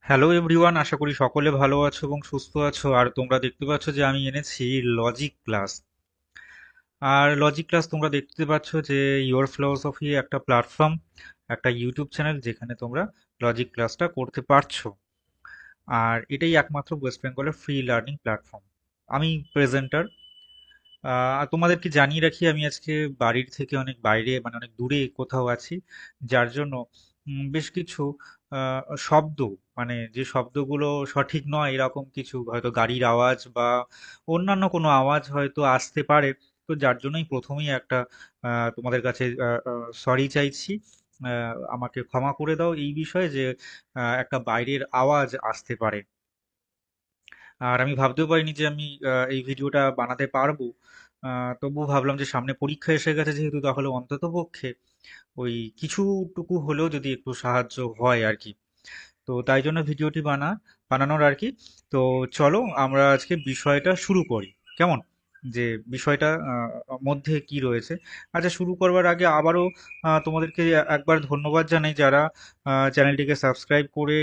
Hello everyone, আশা করি সকলে ভালো আছো এবং সুস্থ আছো। আর তোমরা দেখতে পাচ্ছ যে আমি এনেছি লজিক ক্লাস। আর লজিক ক্লাস তোমরা দেখতে পাচ্ছ যে ইওর ফিলসফি একটা প্ল্যাটফর্ম, একটা ইউটিউব চ্যানেল যেখানে তোমরা লজিক ক্লাসটা করতে পারছো। আর এটাই একমাত্র ওয়েস্ট বেঙ্গলের ফ্রি লার্নিং প্ল্যাটফর্ম। আমি প্রেজেন্টার। আর তোমাদেরকে জানিয়ে রাখি, আমি আজকে বাড়ির থেকে অনেক বাইরে, মানে অনেক দূরে কোথাও আছি, যার জন্য বেশ কিছু শব্দ, মানে যে শব্দগুলো সঠিক নয় এরকম কিছু, হয়তো গাড়ির আওয়াজ বা অন্যান্য কোনো আওয়াজ হয়তো আসতে পারে। তো যার জন্যই প্রথমেই একটা তোমাদের কাছে সরি চাইছি। আমাকে ক্ষমা করে দাও এই বিষয়ে যে একটা বাইরের আওয়াজ আসতে পারে। আর আমি ভাবতেও পারিনি যে আমি এই ভিডিওটা বানাতে পারবো। তবুও ভাবলাম যে সামনে পরীক্ষা এসে গেছে যেহেতু, তাহলে অন্তত পক্ষে ওই কিছুটুকু হলেও যদি একটু সাহায্য হয় আর কি। তো তাই জন্য ভিডিওটি বানানোর আর কি। তো চলো আমরা আজকে বিষয়টা শুরু করি, কেমন? যে বিষয়টা মধ্যে কি রয়েছে। আচ্ছা, শুরু করবার আগে আবারও তোমাদেরকে একবার ধন্যবাদ জানাই, যারা চ্যানেলটিকে সাবস্ক্রাইব করে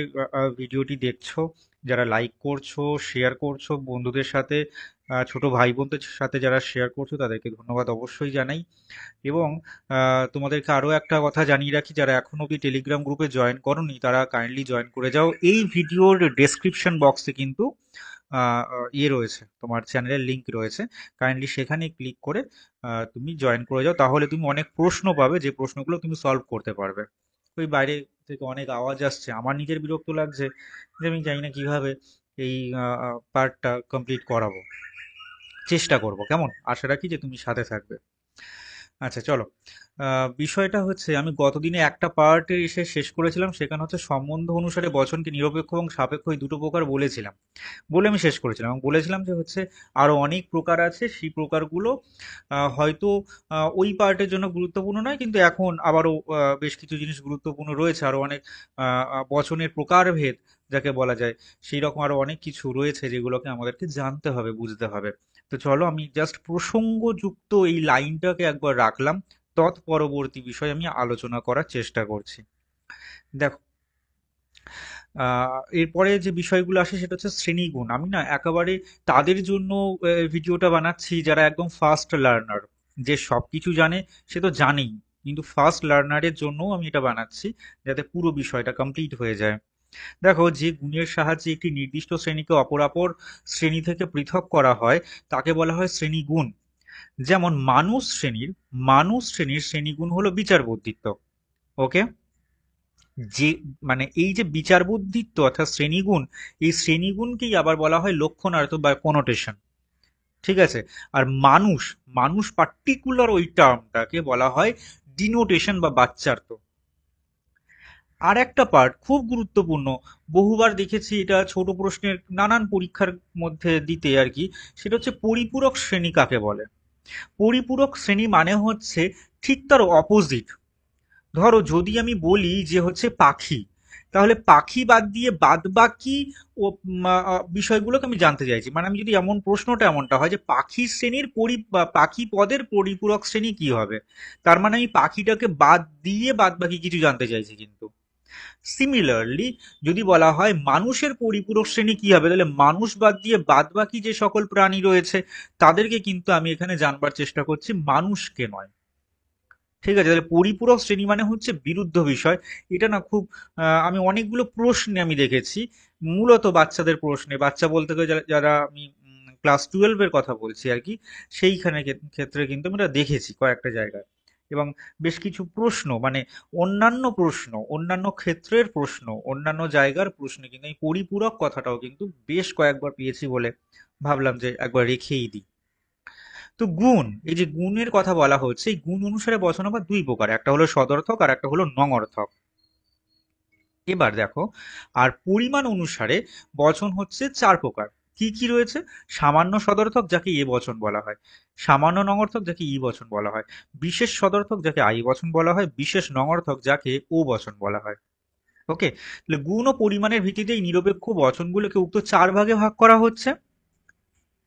ভিডিওটি দেখছো, যারা লাইক করছো, শেয়ার করছো বন্ধুদের সাথে, ছোট ভাই বোনদের সাথে যারা শেয়ার করছো তাদেরকে ধন্যবাদ অবশ্যই জানাই। এবং তোমাদেরকে আরও একটা কথা জানিয়ে রাখি, যারা এখনো অব্দি টেলিগ্রাম গ্রুপে জয়েন করোনি তারা কাইন্ডলি জয়েন করে যাও। এই ভিডিওর ডেসক্রিপশন বক্সে কিন্তু ইয়ে রয়েছে, তোমার চ্যানেলের লিংক রয়েছে। কাইন্ডলি সেখানে ক্লিক করে তুমি জয়েন করে যাও, তাহলে তুমি অনেক প্রশ্ন পাবে, যে প্রশ্নগুলো তুমি সলভ করতে পারবে। ওই বাইরে থেকে অনেক আওয়াজ আসছে, আমার নিজের বিরক্ত লাগছে যে আমি জানি না কিভাবে এই পার্টটা কমপ্লিট করাবো। চেষ্টা করব, কেমন? আশা রাখি যে তুমি সাথে থাকবে। আচ্ছা চলো। বিষয়টা হচ্ছে, আমি গতদিনে একটা পার্টে এসে শেষ করেছিলাম, সেখানে হচ্ছে সম্বন্ধ অনুসারে বচনকে নিরপেক্ষ এবং সাপেক্ষ এই দুটো প্রকার বলেছিলাম, বলে আমি শেষ করেছিলাম এবং বলেছিলাম যে হচ্ছে আরো অনেক প্রকার আছে, সেই প্রকারগুলো হয়তো ওই পার্টের জন্য গুরুত্বপূর্ণ নয়, কিন্তু এখন আবারও বেশ কিছু জিনিস গুরুত্বপূর্ণ রয়েছে, আরো অনেক বচনের প্রকারভেদ যাকে বলা যায়, সেই রকম আরো অনেক কিছু রয়েছে যেগুলোকে আমাদেরকে জানতে হবে, বুঝতে হবে। তো চলো, আমি জাস্ট প্রসঙ্গযুক্ত এই লাইনটাকে একবার রাখলাম, তৎপরবর্তী বিষয় আমি আলোচনা করার চেষ্টা করছি। দেখো, এরপরে যে বিষয়গুলো আসে সেটা হচ্ছে শ্রেণীগুণ। আমি না একেবারে তাদের জন্য ভিডিওটা বানাচ্ছি যারা একদম ফার্স্ট লার্নার, যে সব কিছু জানে সে তো জানেই, কিন্তু ফার্স্ট লার্নারের জন্যও আমি এটা বানাচ্ছি, যাতে পুরো বিষয়টা কমপ্লিট হয়ে যায়। দেখো, যে গুণের সাহায্যে একটি নির্দিষ্ট শ্রেণীকে অপরাপর শ্রেণী থেকে পৃথক করা হয় তাকে বলা হয় শ্রেণীগুণ। যেমন মানুষ শ্রেণীর শ্রেণীগুণ হলো বিচার বুদ্ধিত্ব। ওকে, যে মানে এই যে বিচার বুদ্ধিত্ব অর্থাৎ শ্রেণীগুণ, এই শ্রেণীগুণকেই আবার বলা হয় লক্ষণার্থ বা কোনোটেশন। ঠিক আছে? আর মানুষ মানুষ পার্টিকুলার ওই টার্মটাকে বলা হয় ডিনোটেশন বা বাচ্চার্থ। আর একটা পার্ট খুব গুরুত্বপূর্ণ, বহুবার দেখেছি এটা ছোট প্রশ্নের নানান পরীক্ষার মধ্যে দিতে আর কি, সেটা হচ্ছে পরিপূরক শ্রেণী কাকে বলে। পরিপূরক শ্রেণী মানে হচ্ছে ঠিক তার অপোজিট। ধরো, যদি আমি বলি যে হচ্ছে পাখি, তাহলে পাখি বাদ দিয়ে বাদ বাকি ও বিষয়গুলোকে আমি জানতে চাইছি। মানে আমি যদি এমন প্রশ্নটা এমনটা হয় যে পাখি শ্রেণীর বা পাখি পদের পরিপূরক শ্রেণী কি হবে, তার মানে আমি পাখিটাকে বাদ দিয়ে বাদ বাকি কিছু জানতে চাইছি। কিন্তু সিমিলারলি, যদি বলা হয় মানুষের পরিপূরক শ্রেণী কি হবে, তাহলে মানুষ বাদ দিয়ে বাদ বাকি যে সকল প্রাণী রয়েছে তাদেরকে কিন্তু আমি এখানে জানবার চেষ্টা করছি, মানুষকে নয়। ঠিক আছে? তাহলে পরিপূরক শ্রেণী মানে হচ্ছে বিরুদ্ধ বিষয়। এটা না খুব আমি অনেকগুলো প্রশ্নে আমি দেখেছি, মূলত বাচ্চাদের প্রশ্নে, বাচ্চা বলতে গেলে যারা যারা আমি ক্লাস 12 এর কথা বলছি আর কি, সেইখানে ক্ষেত্রে কিন্তু আমি এটা দেখেছি কয়েকটা জায়গায়। এবং বেশ কিছু প্রশ্ন, মানে অন্যান্য ক্ষেত্রের প্রশ্ন, অন্যান্য জায়গার প্রশ্নে কিন্তু এই পরিপূরক কথাটাও কিন্তু বেশ কয়েকবার পেয়েছি বলে ভাবলাম যে একবার রেখেই দিই। তো গুণ, এই যে গুণের কথা বলা হচ্ছে, এই গুণ অনুসারে বচন আবার দুই প্রকার, একটা হলো সদর্থক আর একটা হলো নঙর্থক। এবার দেখো, আর পরিমাণ অনুসারে বচন হচ্ছে চার প্রকার। কি কি রয়েছে? সামান্য সদর্থক যাকে এ বচন বলা হয়, সামান্য নঙর্থক যাকে ই বচন বলা হয়, বিশেষ সদর্থক যাকে আই বচন বলা হয়, বিশেষ নঙর্থক যাকে ও বচন বলা হয়। ওকে, তাহলে গুণ ও পরিমাণের ভিত্তিতে এই নিরপেক্ষ বচনগুলোকে উক্ত চার ভাগে ভাগ করা হচ্ছে।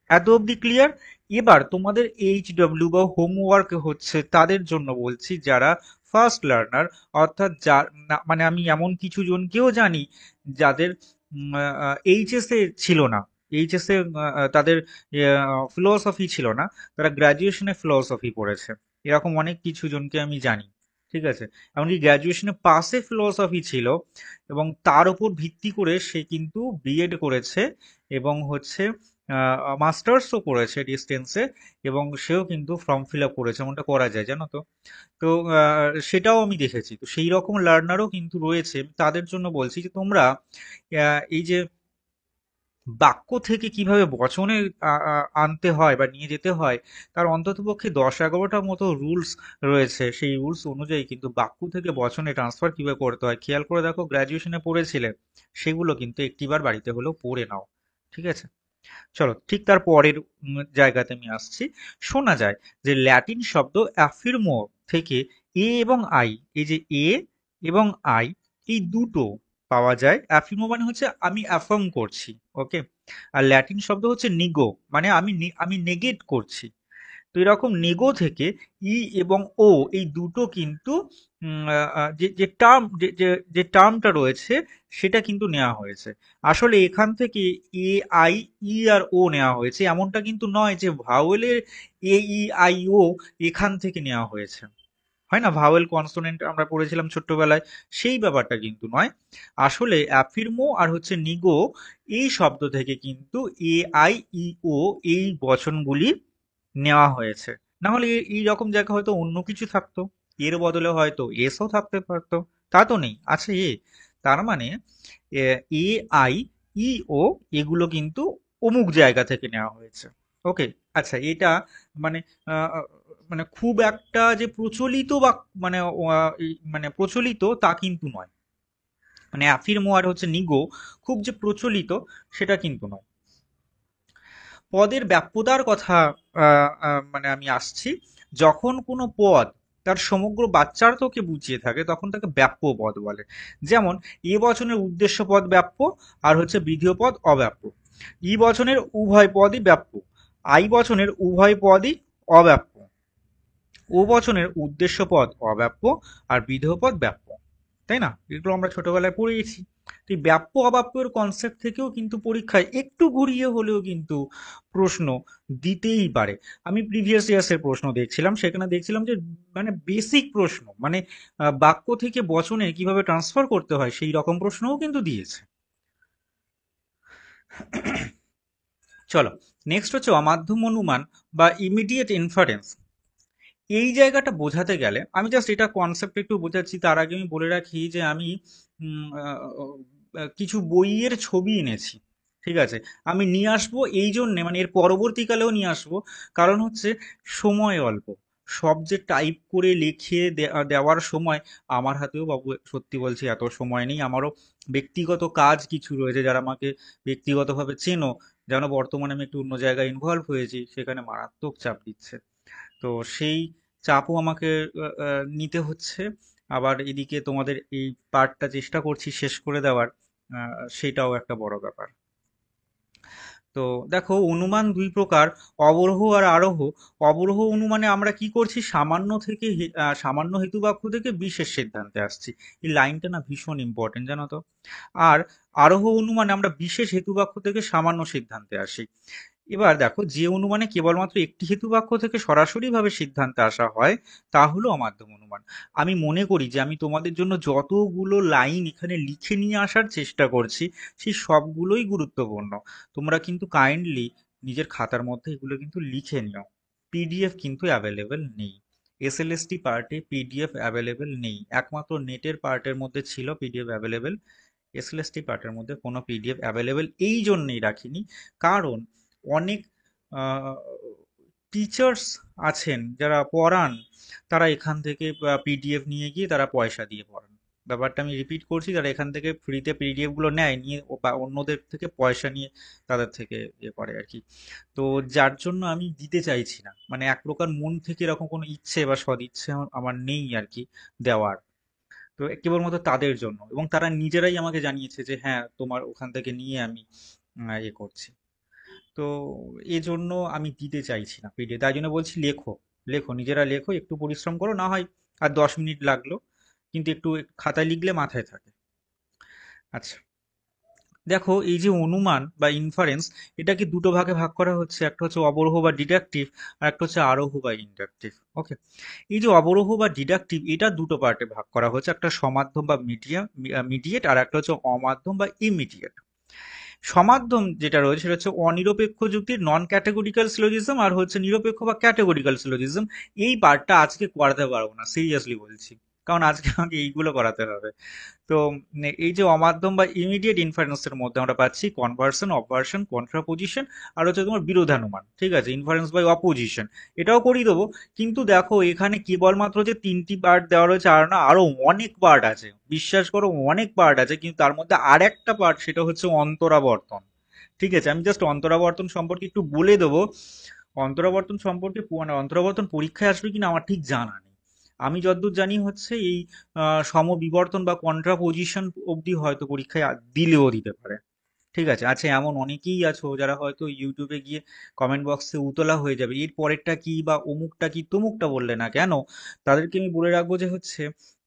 এত অবধি ক্লিয়ার? এবার তোমাদের HW বা হোমওয়ার্ক হচ্ছে তাদের জন্য বলছি, যারা ফার্স্ট লার্নার, অর্থাৎ যার মানে আমি এমন কিছু জনকেও জানি যাদের এইচএসে ছিল না। এইচএসে তাদের ফিলোসফি ছিল না, তারা গ্র্যাজুয়েশনে ফিলোসফি পড়েছে। এরকম অনেক কিছু জনকে আমি জানি। ঠিক আছে, এমনকি গ্র্যাজুয়েশনে পাসে ফিলোসফি ছিল, এবং তার উপর ভিত্তি করে সে কিন্তু বিএড করেছে, এবং হচ্ছে মাস্টার্সও করেছে ডিস্টেন্সে, এবং সেও কিন্তু ফর্ম ফিল আপ করেছে। এমনটা করা যায়, জানো তো। তো সেটাও আমি দেখেছি। তো সেই রকম লার্নারও কিন্তু রয়েছে। তাদের জন্য বলছি যে তোমরা এই যে বাক্য থেকে কিভাবে বচনে আনতে হয় বা নিয়ে যেতে হয়, তার অন্ততপক্ষে 10-11টা মতো রুলস রয়েছে। সেই রুলস অনুযায়ী কিন্তু বাক্য থেকে বচনে ট্রান্সফার কিভাবে করতে হয় খেয়াল করে দেখো, গ্র্যাজুয়েশনে পড়েছিলে, সেগুলো কিন্তু একটিবার বাড়িতে হলেও পড়ে নাও। ঠিক আছে, চলো ঠিক তার পরের জায়গাতে আমি আসছি। শোনা যায় যে ল্যাটিন শব্দ অ্যাফিরমো থেকে এ এবং আই, এই যে এ এবং আই, এই দুটো পাওয়া যায়। অ্যাফিরমো মানে হচ্ছে আমি অ্যাফার্ম করছি, ওকে। আর ল্যাটিন শব্দ হচ্ছে নিগো, মানে আমি নেগেট করছি। তো এরকম নেগো থেকে ই এবং ও, এই দুটো কিন্তু যে যে টার্ম যে টার্মটা রয়েছে সেটা কিন্তু নেওয়া হয়েছে। আসলে এখান থেকে এ আই ই আর ও নেওয়া হয়েছে, এমনটা কিন্তু নয় যে ভাওয়েলের এ ই আই ও এখান থেকে নেওয়া হয়েছে। হয় না, ভাওয়েল কনসোনেন্ট আমরা পড়েছিলাম ছোট্টবেলায়, সেই ব্যাপারটা কিন্তু নয়। আসলে অ্যাফিরমো আর হচ্ছে নিগো, এই শব্দ থেকে কিন্তু এ আই ই ও এই বচনগুলি নেওয়া হয়েছে। না হলে এই রকম জায়গা হয়তো অন্য কিছু থাকতো, এর বদলে হয়তো এসও থাকতে পারতো। তা তো নেই, আছে এ। তার মানে এ আই ই ও এগুলো কিন্তু অমুক জায়গা থেকে নেওয়া হয়েছে। ওকে। আচ্ছা, এটা মানে আহ, মানে খুব একটা যে প্রচলিত বা মানে মানে প্রচলিত তা কিন্তু নয়। মানে অ্যাফিরমো আর হচ্ছে নিগো খুব যে প্রচলিত সেটা কিন্তু নয়। পদের ব্যাপ্যতার কথা মানে আমি আসছি। যখন কোনো পদ তার সমগ্র বাচ্চার্থকে বুঝিয়ে থাকে তখন তাকে ব্যাপ্য পদ বলে। যেমন এ বচনের উদ্দেশ্য পদ ব্যাপ্য, আর হচ্ছে বিধেয় পদ অব্যাপ্য। ই বচনের উভয় পদই ব্যাপ্য, আই বচনের উভয় পদই অব্যাপ্য। ও বচনের উদ্দেশ্য পদ অব্যাপ্য, আর বিধেয় পদ ব্যাপ্য। তাই না, এগুলো আমরা ছোটবেলায় পড়েছি। তো এই ব্যাপ্য অব্যাপ্যের কনসেপ্ট থেকেও কিন্তু পরীক্ষায় একটু ঘুরিয়ে হলেও কিন্তু প্রশ্ন দিতেই পারে। আমি প্রিভিয়াস ইয়ার্সের প্রশ্ন দেখছিলাম, সেখানে দেখছিলাম যে মানে বেসিক প্রশ্ন, মানে বাক্য থেকে বচনে কিভাবে ট্রান্সফার করতে হয় সেই রকম প্রশ্নও কিন্তু দিয়েছে। চলো, নেক্সট হচ্ছে অমাধ্যম অনুমান বা ইমিডিয়েট ইনফারেন্স। এই জায়গাটা বোঝাতে গেলে আমি জাস্ট এটা কনসেপ্ট একটু বোঝাচ্ছি, তার আগে আমি বলে রাখি যে আমি কিছু বইয়ের ছবি এনেছি। ঠিক আছে, আমি নিয়ে আসবো এই জন্যে, মানে এর পরবর্তীকালেও নিয়ে আসবো, কারণ হচ্ছে সময় অল্প। সব যে টাইপ করে লিখে দেওয়ার সময় আমার হাতেও, বাবু সত্যি বলছি, এত সময় নেই। আমারও ব্যক্তিগত কাজ কিছু রয়েছে, যারা আমাকে ব্যক্তিগতভাবে চেনো, যেন বর্তমানে আমি একটু অন্য জায়গায় ইনভলভ হয়েছি, সেখানে মারাত্মক চাপ দিচ্ছে। তো সেই চাপও আমাকে নিতে হচ্ছে। আবার এদিকে তোমাদের এই পার্টটা চেষ্টা করছি শেষ করে দেওয়ার, সেটাও একটা বড় ব্যাপার। তো দেখো, অনুমান দুই প্রকার, অবরোহ আর আরোহ। অবরোহ অনুমানে আমরা কি করছি, সামান্য থেকে সামান্য হেতুবাক্য থেকে বিশেষ সিদ্ধান্তে আসছি। এই লাইনটা না ভীষণ ইম্পর্টেন্ট, জানো তো। আর আরোহ অনুমানে আমরা বিশেষ হেতুবাক্য থেকে সামান্য সিদ্ধান্তে আসি। এবার দেখো, যে অনুমানে কেবলমাত্র একটি হেতুবাক্য থেকে সরাসরিভাবে সিদ্ধান্তে আসা হয় তা হলো অমাধ্যম অনুমান। আমি মনে করি যে আমি তোমাদের জন্য যতগুলো লাইন এখানে লিখে নিয়ে আসার চেষ্টা করছি সেই সবগুলোই গুরুত্বপূর্ণ। তোমরা কিন্তু কাইন্ডলি নিজের খাতার মধ্যে এগুলো কিন্তু লিখে নিও। পিডিএফ কিন্তু অ্যাভেলেবেল নেই। এসএলএসটি পার্টে পিডিএফ অ্যাভেলেবেল নেই, একমাত্র নেটের পার্টের মধ্যে ছিল পিডিএফ অ্যাভেলেবেল। এসএলএসটি পার্টের মধ্যে কোনো পিডিএফ অ্যাভেলেবেল এই জন্যেই রাখিনি, কারণ অনেক টিচার্স আছেন যারা পড়ান, তারা এখান থেকে পিডিএফ নিয়ে গিয়ে তারা পয়সা দিয়ে পড়ান। ব্যাপারটা আমি রিপিট করছি, তারা এখান থেকে ফ্রিতে পিডিএফ গুলো নেয়, নিয়ে বা অন্যদের থেকে পয়সা নিয়ে তাদের থেকে ইয়ে করে আর কি। তো যার জন্য আমি দিতে চাইছি না, মানে এক প্রকার মন থেকে এরকম কোনো ইচ্ছে বা সদিচ্ছে আমার নেই আর কি দেওয়ার। তো কেবলমাত্র তাদের জন্য, এবং তারা নিজেরাই আমাকে জানিয়েছে যে হ্যাঁ তোমার ওখান থেকে নিয়ে আমি ইয়ে করছি। তো এজন্য আমি দিতে চাইছি না পিডিএফ, তাই জন্য বলছি লেখো। লেখো, নিজেরা লেখো, একটু পরিশ্রম করো, না হয় আর 10 মিনিট লাগলো, কিন্তু একটু খাতায় লিখলে মাথায় থাকে। আচ্ছা, দেখো এই যে অনুমান বা ইনফারেন্স, এটাকে দুটো ভাগে ভাগ করা হচ্ছে, একটা হচ্ছে অবরোহ বা ডিডাকটিভ, আর একটা হচ্ছে আরোহ বা ইন্ডাকটিভ। ওকে, এই যে অবরোহ বা ডিডাকটিভ, এটা দুটো পার্টে ভাগ করা হচ্ছে, একটা সমাধ্যম বা মিডিয়েট, আর একটা হচ্ছে অমাধ্যম বা ইমিডিয়েট। সমাধ্যম যেটা রয়েছে সেটা হচ্ছে অনিরপেক্ষ যুক্তির নন ক্যাটেগরিক্যাল সিলোজিজম, আর হচ্ছে নিরপেক্ষ বা ক্যাটেগরিক্যাল সিলোজিজম। এই পার্টটা আজকে করাতে পারবো না, সিরিয়াসলি বলছি, কারণ আজকে আমাকে এইগুলো করাতে হবে। তো এই যে অমাধ্যম বা ইমিডিয়েট ইনফারেন্সের মধ্যে আমরা পাচ্ছি কনভার্সন, অবভার্সন, কন্ট্রাপোজিশন, আর হচ্ছে তোমার বিরোধানুমান। ঠিক আছে, ইনফারেন্স বাই অপোজিশন, এটাও করিয়ে দেবো। কিন্তু দেখো এখানে কেবলমাত্র যে 3টি পার্ট দেওয়া রয়েছে আর না, আরো অনেক পার্ট আছে, বিশ্বাস করো অনেক পার্ট আছে, কিন্তু তার মধ্যে আর একটা পার্ট, সেটা হচ্ছে অন্তরাবর্তন। ঠিক আছে, আমি জাস্ট অন্তরাবর্তন সম্পর্কে একটু বলে দেবো। অন্তরাবর্তন সম্পর্কে মানে অন্তরাবর্তন পরীক্ষায় আসবে কিনা আমার ঠিক জানা নেই। আমি যতদূর জানি হচ্ছে এই সমবিবর্তন বা কন্ট্রাপোজিশন অবধি হয়তো পরীক্ষায় দিলেও দিতে পারে। ঠিক আছে, আচ্ছা, এমন অনেকেই আছো যারা হয়তো ইউটিউবে গিয়ে কমেন্ট বক্সে উতলা হয়ে যাবে, এর পরেরটা কি বা অমুকটা কি তমুকটা বললে না কেন। তাদেরকে আমি বলে রাখবো যে হচ্ছে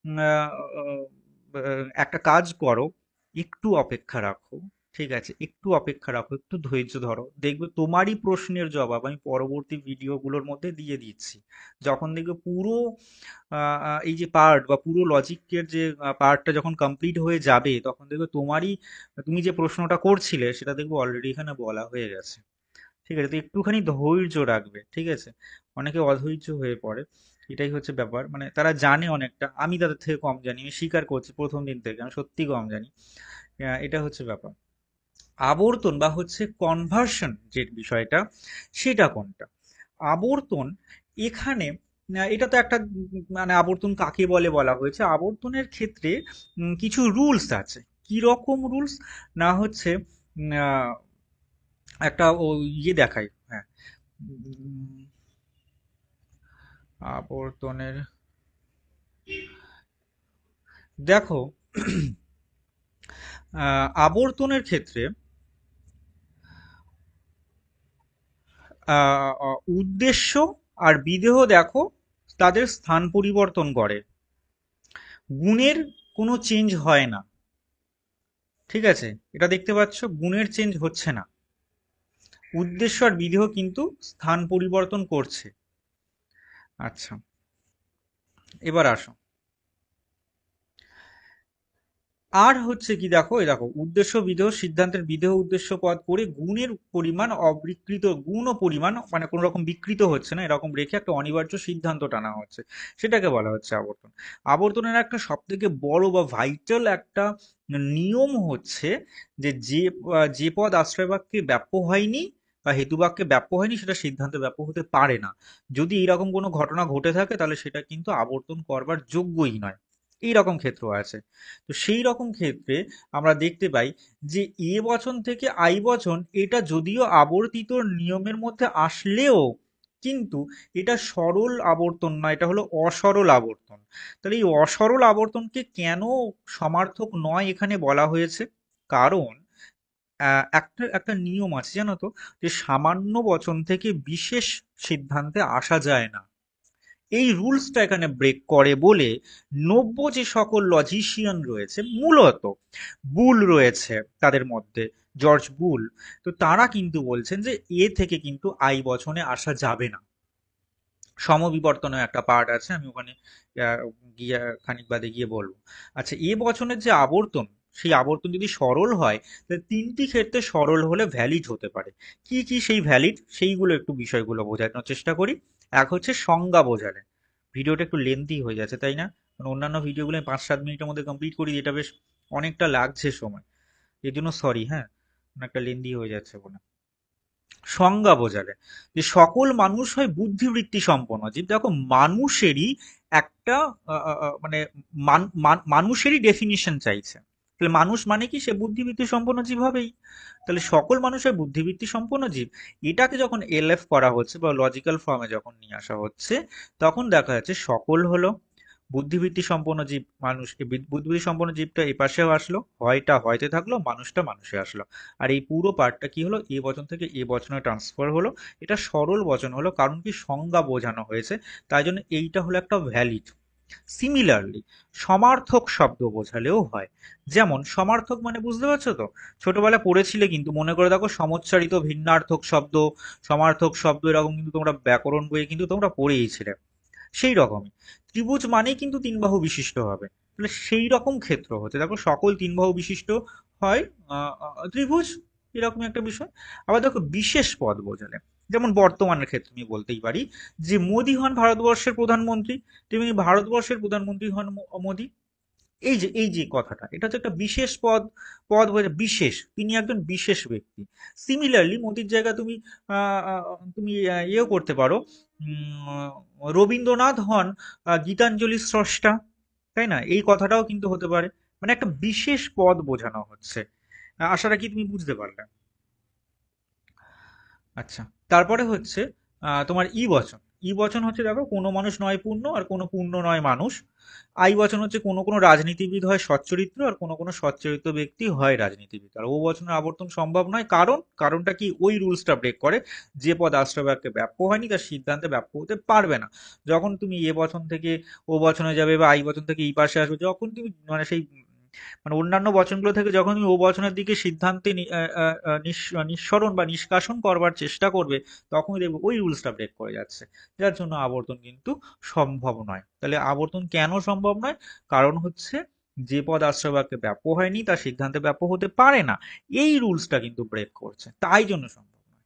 উম, আহ, একটা কাজ করো, একটু অপেক্ষা রাখো। ঠিক আছে, একটু অপেক্ষা রাখো, একটু ধৈর্য ধরো, দেখবে তোমারই প্রশ্নের জবাব আমি পরবর্তী ভিডিওগুলোর মধ্যে দিয়ে দিচ্ছি। যখন দেখবে পুরো এই যে পার্ট বা পুরো লজিকের যে পার্টটা যখন কমপ্লিট হয়ে যাবে, তখন দেখবে তোমারই, তুমি যে প্রশ্নটা করছিলে সেটা দেখবে অলরেডি এখানে বলা হয়ে গেছে। ঠিক আছে, তো একটুখানি ধৈর্য রাখবে। ঠিক আছে, অনেকে অধৈর্য হয়ে পড়ে, এটাই হচ্ছে ব্যাপার। মানে তারা জানে অনেকটা, আমি তাদের থেকে কম জানি, আমি স্বীকার করছি প্রথম দিন থেকে আমি সত্যি কম জানি। এটা হচ্ছে ব্যাপার। আবর্তন বা হচ্ছে কনভার্সন যে বিষয়টা, সেটা কোনটা? আবর্তন, এখানে এটা তো একটা মানে আবর্তন কাকে বলে বলা হয়েছে, আবর্তনের ক্ষেত্রে কিছু রুলস আছে। কি রকম রুলস? না হচ্ছে আহ, একটা ও ইয়ে দেখাই, হ্যাঁ, উম, আবর্তনের, দেখো আবর্তনের ক্ষেত্রে উদ্দেশ্য আর বিদেহ দেখো তাদের স্থান পরিবর্তন করে, গুণের কোনো চেঞ্জ হয় না। ঠিক আছে, এটা দেখতে পাচ্ছ, গুণের চেঞ্জ হচ্ছে না, উদ্দেশ্য আর বিদেহ কিন্তু স্থান পরিবর্তন করছে। আচ্ছা, এবার আসো, আর হচ্ছে কি, দেখো এই দেখো, উদ্দেশ্য বিদেহ সিদ্ধান্তের বিদেহ উদ্দেশ্য পদ করে গুণের পরিমাণ অবিকৃত, গুণ ও পরিমাণ মানে কোনো রকম বিকৃত হচ্ছে না, এরকম রেখে একটা অনিবার্য সিদ্ধান্ত টানা হচ্ছে, সেটাকে বলা হচ্ছে আবর্তন। আবর্তনের একটা সব থেকে বড় বা ভাইটাল একটা নিয়ম হচ্ছে যে যে পদ আশ্রয় বাক্যে ব্যাপ্য হয়নি বা হেতুবাক্যে ব্যাপ্য হয়নি, সেটা সিদ্ধান্তে ব্যাপ্য হতে পারে না। যদি এইরকম কোনো ঘটনা ঘটে থাকে তাহলে সেটা কিন্তু আবর্তন করবার যোগ্যই নয়। এই রকম ক্ষেত্র আছে। তো সেই রকম ক্ষেত্রে আমরা দেখতে পাই যে এ বচন থেকে আই বচন, এটা যদিও আবর্তিত নিয়মের মধ্যে আসলেও কিন্তু এটা সরল আবর্তন না, এটা হলো অসরল আবর্তন। তাহলে এই অসরল আবর্তনকে কেন সমার্থক নয় এখানে বলা হয়েছে? কারণ একটা একটা নিয়ম আছে জানো তো, যে সামান্য বচন থেকে বিশেষ সিদ্ধান্তে আসা যায় না। এই রুলসটা এখানে ব্রেক করে বলে নব্য যে সকল লজিশিয়ান রয়েছে, মূলত বুল রয়েছে তাদের মধ্যে, জর্জ বুল, তো তারা কিন্তু বলছেন যে এ থেকে কিন্তু আই বচনে আসা যাবে না। সমবিবর্তনের একটা পার্ট আছে, আমি ওখানে আহ, গিয়ে খানিক বাদে গিয়ে বলবো। আচ্ছা, এ বচনের যে আবর্তন, সেই আবর্তন যদি সরল হয়, তাহলে 3টি ক্ষেত্রে সরল হলে ভ্যালিড হতে পারে। কি কি সেই ভ্যালিড, সেইগুলো একটু বিষয়গুলো বোঝানোর চেষ্টা করি। এক হচ্ছে সংজ্ঞা বোঝালে, ভিডিওটা একটু লেন্থি হয়ে যাচ্ছে তাই না? কারণ অন্যান্য ভিডিওগুলো আমি 5-7 মিনিটের মধ্যে কমপ্লিট করি, এটা বেশ অনেকটা লাগছে সময়, এর জন্য সরি, হ্যাঁ, অনেকটা লেন্থি হয়ে যাচ্ছে বলে। সংজ্ঞা বোঝালে যে সকল মানুষ হয় বুদ্ধিবৃত্তি সম্পন্ন জীব। দেখো মানুষেরই একটা মানে মানুষেরই ডেফিনিশন চাইছে, তাহলে মানুষ মানে কি, সে বুদ্ধিবৃত্তি সম্পন্ন জীব হবেই। তাহলে সকল মানুষ হয় বুদ্ধিবৃত্তি সম্পন্ন জীব, এটাকে যখন এলএফ করা হচ্ছে বা লজিক্যাল ফর্মে যখন নিয়ে আসা হচ্ছে, তখন দেখা যাচ্ছে সকল হলো বুদ্ধিবৃত্তি সম্পন্ন জীব মানুষ, এই বুদ্ধিবৃত্তি সম্পন্ন জীবটা এই পাশেও আসলো, হয়টা হয়তে থাকলো, মানুষটা মানুষে আসলো। আর এই পুরো পার্টটা কি হলো, এ বচন থেকে এ বচনে ট্রান্সফার হলো। এটা সরল বচন হলো, কারণ কি সংজ্ঞা বোঝানো হয়েছে, তাই জন্য এইটা হলো একটা ভ্যালিড। সিমিলারলি সমার্থক শব্দ বোঝালেও হয়। যেমন সমার্থক মানে বুঝতে পারছো তো, ছোটবেলায় পড়েছিলে কিন্তু, মনে করে দেখো সমচ্চারিত ভিন্নার্থক শব্দ, সমার্থক শব্দ, এরকম কিন্তু তোমরা ব্যাকরণ বইয়ে কিন্তু তোমরা পড়েইছিলে। সেই রকমই ত্রিভুজ মানেই কিন্তু তিন বাহু বিশিষ্ট হবে। তাহলে সেই রকম ক্ষেত্র হচ্ছে দেখো সকল তিন বাহু বিশিষ্ট হয় ত্রিভুজ, এরকম একটা বিষয়। আবার দেখো বিশেষ পদ বোঝালে, যেমন বর্তমানের ক্ষেত্রে আমি বলতেই পারি যে মোদি হন ভারতবর্ষের প্রধানমন্ত্রী, তেমনি ভারতবর্ষের প্রধানমন্ত্রী হন মোদি। এই যে কথাটা, এটা হচ্ছে একটা বিশেষ পদ। পদ বোঝা বিশেষ, তিনি একজন বিশেষ ব্যক্তি। সিমিলারলি মোদির জায়গা তুমি ইয়েও করতে পারো, রবীন্দ্রনাথ হন গীতাঞ্জলি স্রষ্টা, তাই না? এই কথাটাও কিন্তু হতে পারে। মানে একটা বিশেষ পদ বোঝানো হচ্ছে। আশাটা কি তুমি বুঝতে পারলে? আচ্ছা, তারপরে হচ্ছে তোমার ই বচন। ই বচন হচ্ছে দেখো কোনো মানুষ নয় পূর্ণ আর কোনো পূর্ণ নয় মানুষ। আই বচন হচ্ছে কোনো কোনো রাজনীতিবিদ হয় সচ্চরিত্র আর কোনো কোনো সচ্চরিত্র ব্যক্তি হয় রাজনীতিবিদ। আর ও বচনের আবর্তন সম্ভব নয়, কারণটা কি, ওই রুলসটা ব্রেক করে, যে পদ আশ্রয় বাক্যে ব্যাপ্য হয়নি তার সিদ্ধান্তে ব্যাপ্য হতে পারবে না। যখন তুমি এ বচন থেকে ও বচনে যাবে বা আই বচন থেকে ই পাশে আসবে, যখন তুমি মানে সেই মানে অন্যান্য বচনগুলো থেকে যখন তুমি ও বচনের দিকে সিদ্ধান্তে নিঃসরণ বা নিষ্কাশন করবার চেষ্টা করবে, তখনই দেখবে ওই রুলসটা ব্রেক করে যাচ্ছে, যার জন্য আবর্তন কিন্তু সম্ভব নয়। তাহলে আবর্তন কেন সম্ভব নয়? কারণ হচ্ছে যে পদ আশ্রয় বাক্যে ব্যাপ্য হয়নি তার সিদ্ধান্তে ব্যাপ্য হতে পারে না, এই রুলসটা কিন্তু ব্রেক করছে, তাই জন্য সম্ভব নয়।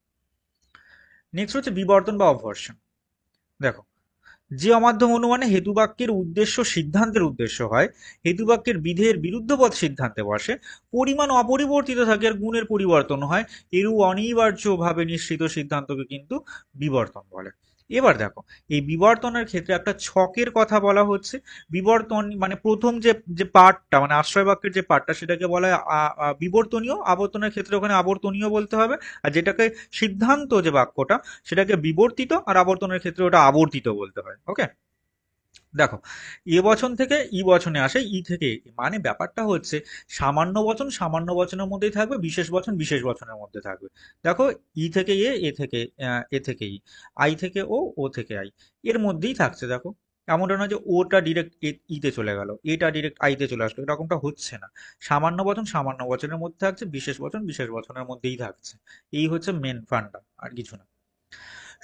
নেক্সট হচ্ছে বিবর্তন বা অবভার্সন। দেখো, যে অমাধ্যম অনুমানে হেতুবাক্যের উদ্দেশ্য সিদ্ধান্তের উদ্দেশ্য হয়, হেতুবাক্যের বিধেয়ের বিরুদ্ধ পদ সিদ্ধান্তে বসে, পরিমাণ অপরিবর্তিত থাকে আর গুণের পরিবর্তন হয়, এরূপ অনিবার্যভাবে নিঃসৃত সিদ্ধান্তকে কিন্তু বিবর্তন বলে। এবার দেখো, এই বিবর্তনের ক্ষেত্রে একটা ছকের কথা বলা হচ্ছে। বিবর্তন মানে প্রথম যে যে পার্টটা, মানে আশ্রয় বাক্যের যে পার্টটা, সেটাকে বলা হয় বিবর্তনীয়। আবর্তনের ক্ষেত্রে ওখানে আবর্তনীয় বলতে হবে। আর যেটাকে সিদ্ধান্ত যে বাক্যটা, সেটাকে বিবর্তিত, আর আবর্তনের ক্ষেত্রে ওটা আবর্তিত বলতে হয়। ওকে, দেখো, এ বচন থেকে ই বচনে আসে, ই থেকে এ। মানে ব্যাপারটা হচ্ছে সামান্য বচন সামান্য বচনের মধ্যেই থাকবে, বিশেষ বচন বিশেষ বচনের মধ্যে থাকবে। দেখো, ই থেকে এ, এ থেকে ই, আই থেকে ও থেকে আই, এর মধ্যেই থাকছে। দেখো, এমনটা নয় যে ওটা ডিরেক্ট ইতে চলে গেল, এটা ডিরেক্ট আইতে চলে আসলো, এরকমটা হচ্ছে না। সামান্য বচন সামান্য বচনের মধ্যে থাকছে, বিশেষ বচন বিশেষ বচনের মধ্যেই থাকছে। এই হচ্ছে মেন ফান্ডা, আর কিছু না।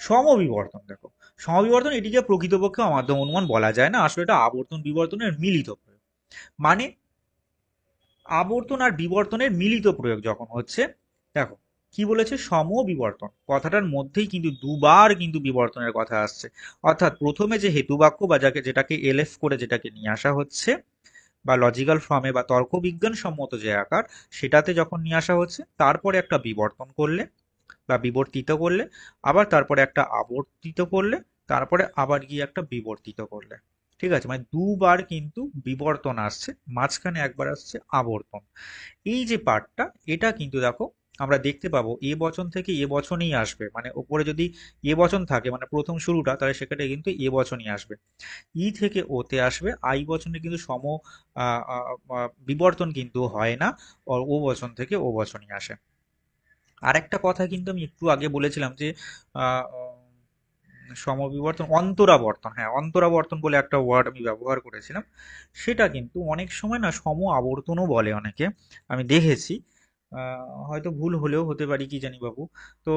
সমবিবর্তন, দেখো, সমবিবর্তন এটিকে প্রকৃতপক্ষে অমাধ্যম অনুমান বলা যায় না, আসলে এটা আবর্তন বিবর্তনের মিলিত প্রয়োগ। মানে আবর্তন আর বিবর্তনের মিলিত প্রয়োগ যখন হচ্ছে, দেখো কি বলেছে, সম বিবর্তন কথাটার মধ্যেই কিন্তু দুবার কিন্তু বিবর্তনের কথা আসছে। অর্থাৎ প্রথমে যে হেতুবাক্য বা যেটাকে এলএফ করে যেটাকে নিয়ে আসা হচ্ছে, বা লজিক্যাল ফর্মে বা তর্ক বিজ্ঞান সম্মত যে আকার, সেটাতে যখন নিয়ে আসা হচ্ছে, তারপরে একটা বিবর্তন করলে বা বিবর্তিত করলে, আবার তারপরে একটা আবর্তিত করলে, তারপরে আবার গিয়ে একটা বিবর্তিত করলে। ঠিক আছে, মানে দুবার কিন্তু বিবর্তন আসছে, মাঝখানে একবার আসছে আবর্তন। এই যে পার্টটা, এটা কিন্তু দেখো আমরা দেখতে পাবো এ বচন থেকে এ বচনই আসবে। মানে ওপরে যদি এ বচন থাকে, মানে প্রথম শুরুটা, তাহলে সেখানে কিন্তু এ বচনই আসবে। ই থেকে ওতে আসবে, আই বচনে কিন্তু বিবর্তন কিন্তু হয় না, ও বচন থেকে ও বচনই আসে। আরেকটা কথা কিন্তু আমি একটু আগে বলেছিলাম যে আহ, সমবিবর্তন, অন্তরাবর্তন, হ্যাঁ অন্তরাবর্তন বলে একটা ওয়ার্ড আমি ব্যবহার করেছিলাম। সেটা কিন্তু অনেক সময় না সম আবর্তনও বলে অনেকে, আমি দেখেছি। হয়তো ভুল হলেও হতে পারি, কি জানি বাবু। তো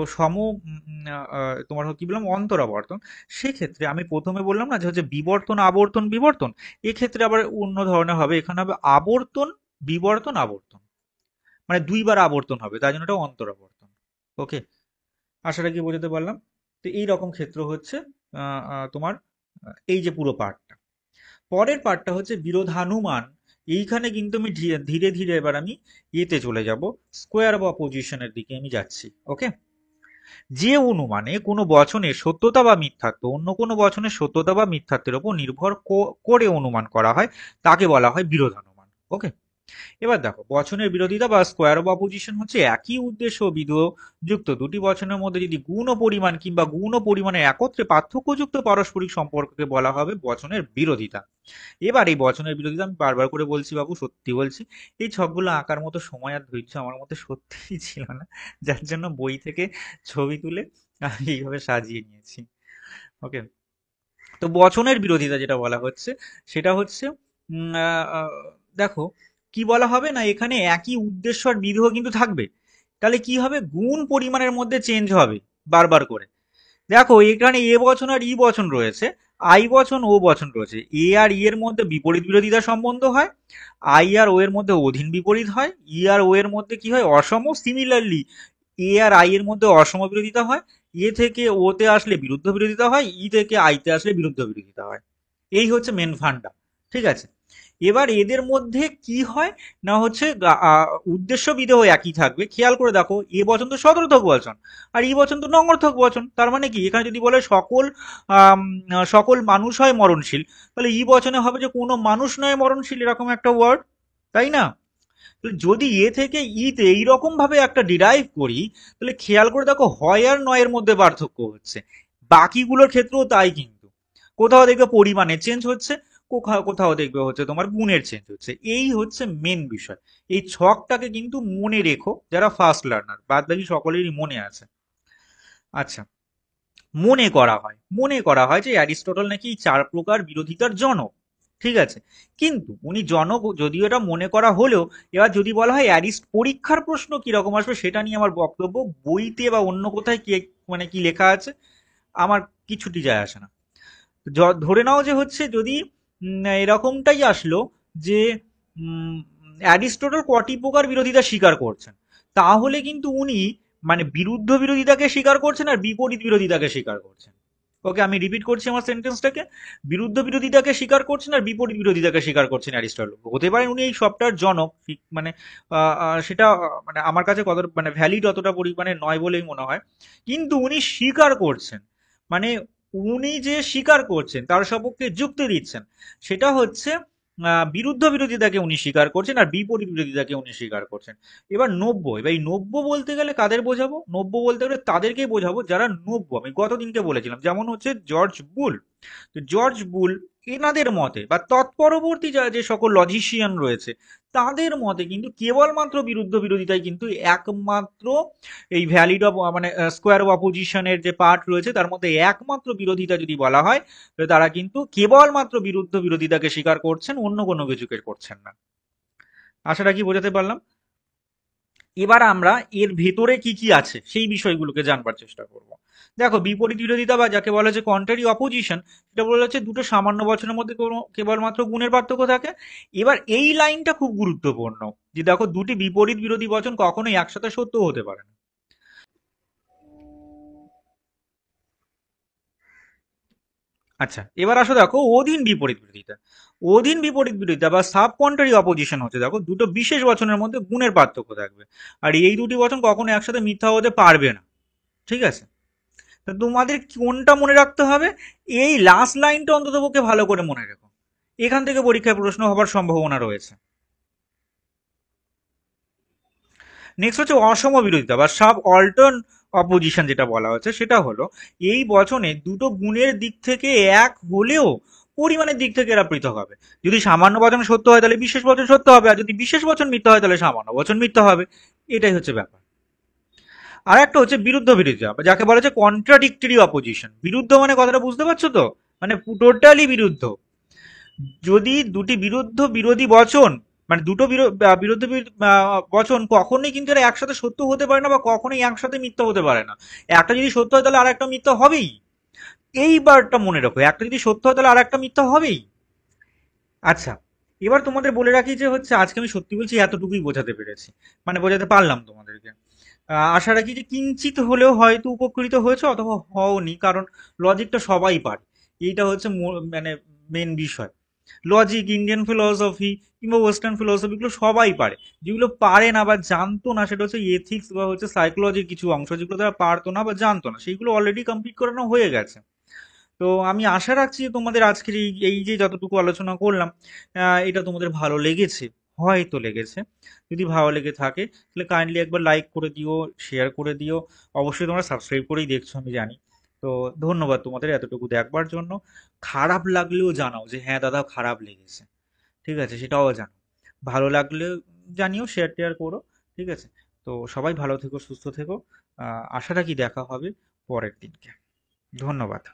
তোমার কি বললাম, অন্তরাবর্তন। সেক্ষেত্রে আমি প্রথমে বললাম না যে হচ্ছে বিবর্তন আবর্তন বিবর্তন, এক্ষেত্রে আবার অন্য ধরনের হবে, এখানে হবে আবর্তন বিবর্তন আবর্তন, মানে দুইবার আবর্তন হবে, তাই জন্য এটা অন্তরাবর্তন। ওকে, আশাটা কি বোঝাতে পারলাম? তো এই রকম ক্ষেত্র হচ্ছে তোমার এই যে পুরো পার্টটা। পরের পার্টটা হচ্ছে বিরোধানুমান। এইখানে কিন্তু আমি ধীরে ধীরে ধীরে এবার আমি এতে চলে যাব, স্কোয়ার বা পজিশনের দিকে আমি যাচ্ছি। ওকে, যে অনুমানে কোনো বচনের সত্যতা বা মিথ্যাত্ব অন্য কোনো বচনের সত্যতা বা মিথ্যাত্বের উপর নির্ভর করে অনুমান করা হয়, তাকে বলা হয় বিরোধানুমান। ওকে, এবার দেখো, বচনের বিরোধিতা বা স্কোয়ার অফ অপোজিশন হচ্ছে একই উদ্দেশ্য ও বিধেয় যুক্ত দুটি বচনের মধ্যে যদি গুণ ও পরিমাণ কিংবা গুণ ও পরিমাণের একত্রে পার্থক্যযুক্ত পারস্পরিক সম্পর্ককে বলা হবে বচনের বিরোধিতা। এবার এই বচনের বিরোধিতা আমি বারবার করে বলছি বাবু, সত্যি বলছি, এই ছকগুলো আঁকার মতো সময় আর ধৈর্য আমার মধ্যে সত্যিই ছিল না, যার জন্য বই থেকে ছবি তুলে আমি এইভাবে সাজিয়ে নিয়েছি। ওকে, তো বচনের বিরোধিতা যেটা বলা হচ্ছে সেটা হচ্ছে উম, আহ, আহ, দেখো কি বলা হবে না, এখানে একই উদ্দেশ্য আর বিধেয় কিন্তু থাকবে, তাহলে কি হবে, গুণ পরিমাণের মধ্যে চেঞ্জ হবে বারবার করে। দেখো এখানে এ বচন আর ই বচন রয়েছে, আই বচন ও বচন রয়েছে, এ আর ই এর মধ্যে বিপরীত বিরোধিতা সম্বন্ধ হয়, আই আর ও এর মধ্যে অধীন বিপরীত হয়, ই আর ও এর মধ্যে কি হয়, অসম। সিমিলারলি এ আর আই এর মধ্যে অসম বিরোধিতা হয়, এ থেকে ও তে আসলে বিরুদ্ধ বিরোধিতা হয়, ই থেকে আই তে আসলে বিরুদ্ধ বিরোধিতা হয়। এই হচ্ছে মেন ফান্ডা। ঠিক আছে, এবার এদের মধ্যে কি হয় না হচ্ছে উদ্দেশ্য বিধেয় একই থাকবে। খেয়াল করে দেখো, এ বচন তো সদর্থক বচন আর ই বচন তো নঙর্থক বচন, তার মানে কি এখানে যদি বলে সকল আম, সকল মানুষ হয় মরণশীল, তাহলে ই বচনে হবে যে কোনো মানুষ নয় মরণশীল, এরকম একটা ওয়ার্ড, তাই না? তাহলে যদি এ থেকে ইতে এইরকম ভাবে একটা ডিরাইভ করি, তাহলে খেয়াল করে দেখো হয় আর নয়ের মধ্যে পার্থক্য হচ্ছে, বাকিগুলোর ক্ষেত্রেও তাই কিন্তু। কোথাও দেখবে পরিমাণে চেঞ্জ হচ্ছে, কোথাও কোথাও দেখবে হচ্ছে তোমার গুণের চেঞ্জ হচ্ছে। এই হচ্ছে মেন বিষয়। এই ছকটাকে কিন্তু মনে রেখো যারা ফার্স্ট লার্নার, বাদ বাকি সকলেরই মনে আছে। আচ্ছা, মনে করা হয় যে অ্যারিস্টটল নাকি এই চার প্রকার বিরোধিতার জনক। ঠিক আছে, কিন্তু উনি জনক যদিও এটা মনে করা হলেও, এবার যদি বলা হয় পরীক্ষার প্রশ্ন কিরকম আসবে সেটা নিয়ে আমার বক্তব্য, বইতে বা অন্য কোথায় কি মানে কি লেখা আছে আমার কিছুটি যায় আসে না। ধরে নাও যে হচ্ছে যদি এরকমটাই আসলো যে উম, অ্যারিস্টটল কটি প্রকার বিরোধিতা স্বীকার করছেন, তাহলে কিন্তু উনি মানে বিরুদ্ধ বিরোধিতাকে স্বীকার করছেন আর বিপরীত বিরোধিতাকে স্বীকার করছেন। ওকে, আমি রিপিট করছি আমার সেন্টেন্সটাকে, বিরুদ্ধ বিরোধিতাকে স্বীকার করছেন আর বিপরীত বিরোধিতাকে স্বীকার করছেন অ্যারিস্টটল। হতে পারে উনি এই সবটার জনক, মানে সেটা মানে আমার কাছে কত মানে ভ্যালিড অতটা পরিমাণে নয় বলেই মনে হয়, কিন্তু উনি স্বীকার করছেন, মানে উনি যে স্বীকার করছেন তার সপক্ষে যুক্তি দিচ্ছেন, সেটা হচ্ছে বিরুদ্ধ বিরোধিতাকে উনি স্বীকার করছেন আর বিপরীত বিরোধিতাকে উনি স্বীকার করছেন। এবার এই নব্য বলতে গেলে কাদের বোঝাবো, নব্য বলতে গেলে তাদেরকেই বোঝাবো যারা নব্য। আমি গতদিনকে বলেছিলাম, যেমন হচ্ছে জর্জ বুল। তো জর্জ বুল এনাদের মতে বা তৎপরবর্তী যা যে সকল লজিশিয়ান রয়েছে তাদের মতে কিন্তু কেবলমাত্র বিরুদ্ধ বিরোধিতাই কিন্তু একমাত্র এই ভ্যালিড অফ মানে স্কোয়ার অফ অপোজিশনের যে পার্ট রয়েছে তার মধ্যে একমাত্র বিরোধিতা যদি বলা হয়, তাহলে তারা কিন্তু কেবলমাত্র বিরুদ্ধ বিরোধিতাকে স্বীকার করছেন, অন্য কোনো কিছুকে করছেন না। আশা রাখি বোঝাতে পারলাম। এবার আমরা এর ভেতরে কি কি আছে সেই বিষয়গুলোকে জানবার চেষ্টা করব। দেখো, বিপরীত বিরোধিতা বা যাকে বলা হচ্ছে কন্ট্রারি অপোজিশন, সেটা বলা হচ্ছে দুটো সামান্য বচনের মধ্যে কোনো কেবলমাত্র গুণের পার্থক্য থাকে। এবার এই লাইনটা খুব গুরুত্বপূর্ণ, যে দেখো দুটি বিপরীত বিরোধী বচন কখনোই একসাথে সত্য হতে পারে না। আচ্ছা, এবার আসো দেখো অধীন বিপরীত বিরোধিতা। অধীন বিপরীত বিরোধিতা বা সাব কন্ট্রারি অপোজিশন হচ্ছে দেখো দুটো বিশেষ বচনের মধ্যে গুণের পার্থক্য থাকবে, আর এই দুটি বচন কখনো একসাথে মিথ্যা হতে পারবে না। ঠিক আছে, তা তোমাদের কোনটা মনে রাখতে হবে, এই লাস্ট লাইনটা অন্ততপক্ষে ভালো করে মনে রেখো, এখান থেকে পরীক্ষায় প্রশ্ন হবার সম্ভাবনা রয়েছে। নেক্সট হচ্ছে অসম বিরোধিতা বা সাব অল্টার্ন অপোজিশন, যেটা বলা হচ্ছে সেটা হলো এই বচনে দুটো গুণের দিক থেকে এক হলেও পরিমাণের দিক থেকে এরা পৃথক হবে। যদি সামান্য বচন সত্য হয় তাহলে বিশেষ বচন সত্য হবে, আর যদি বিশেষ বচন মিথ্যা হয় তাহলে সামান্য বচন মিথ্যা হবে। এটাই হচ্ছে ব্যাপার। আর একটা হচ্ছে বিরুদ্ধ বিরোধিতা, যাকে বলা হচ্ছে কন্ট্রাডিক্টরি অপোজিশন। বিরুদ্ধ মানে কথাটা বুঝতে পারছো তো, মানে টোটালি বিরুদ্ধ। যদি দুটি বিরুদ্ধ বিরোধী বচন মানে দুটো বিরুদ্ধ বচন কখনোই কিন্তু এরা একসাথে সত্য হতে পারে না বা কখনোই একসাথে মিথ্যা হতে পারে না। একটা যদি সত্য হয় তাহলে আর একটা মিথ্যা হবেই। এইবারটা মনে রাখো, একটা যদি সত্য হয় তাহলে আর একটা মিথ্যা হবেই। আচ্ছা, এবার তোমাদের বলে রাখি যে হচ্ছে আজকে আমি সত্যি বলছি এতটুকুই বোঝাতে পেরেছি, মানে বোঝাতে পারলাম তোমাদেরকে। আশা রাখি যে কিঞ্চিত হলেও হয়তো উপকৃত হয়েছে অথবা হওনি, কারণ লজিকটা সবাই পারে। এইটা হচ্ছে মানে মেন বিষয়। লজিক, ইন্ডিয়ান ফিলসফি কিংবা ওয়েস্টার্ন ফিলসফি গুলো সবাই পারে। যেগুলো পারে না বা জানতো না সেটা হচ্ছে এথিক্স বা হচ্ছে সাইকোলজির কিছু অংশ, যেগুলো তারা পারতো না বা জানতো না, সেইগুলো অলরেডি কমপ্লিট করানো হয়ে গেছে। তো আমি আশা রাখছি যে তোমাদের আজকের এই এই যে যতটুকু আলোচনা করলাম, এটা তোমাদের ভালো লেগেছে, হয়তো লেগেছে। যদি ভালো লেগে থাকে তাহলে কাইন্ডলি একবার লাইক করে দিও, শেয়ার করে দিও। অবশ্যই তোমরা সাবস্ক্রাইব করেই দেখছো আমি জানি। তো ধন্যবাদ তোমাদের এতটুকু দেখবার জন্য। খারাপ লাগলেও জানাও যে হ্যাঁ দাদা খারাপ লেগেছে, ঠিক আছে, সেটাও জানো। ভালো লাগলে জানিও, শেয়ার টেয়ার করো। ঠিক আছে, তো সবাই ভালো থেকো, সুস্থ থেকো। আশা রাখি দেখা হবে পরের দিনকে। ধন্যবাদ।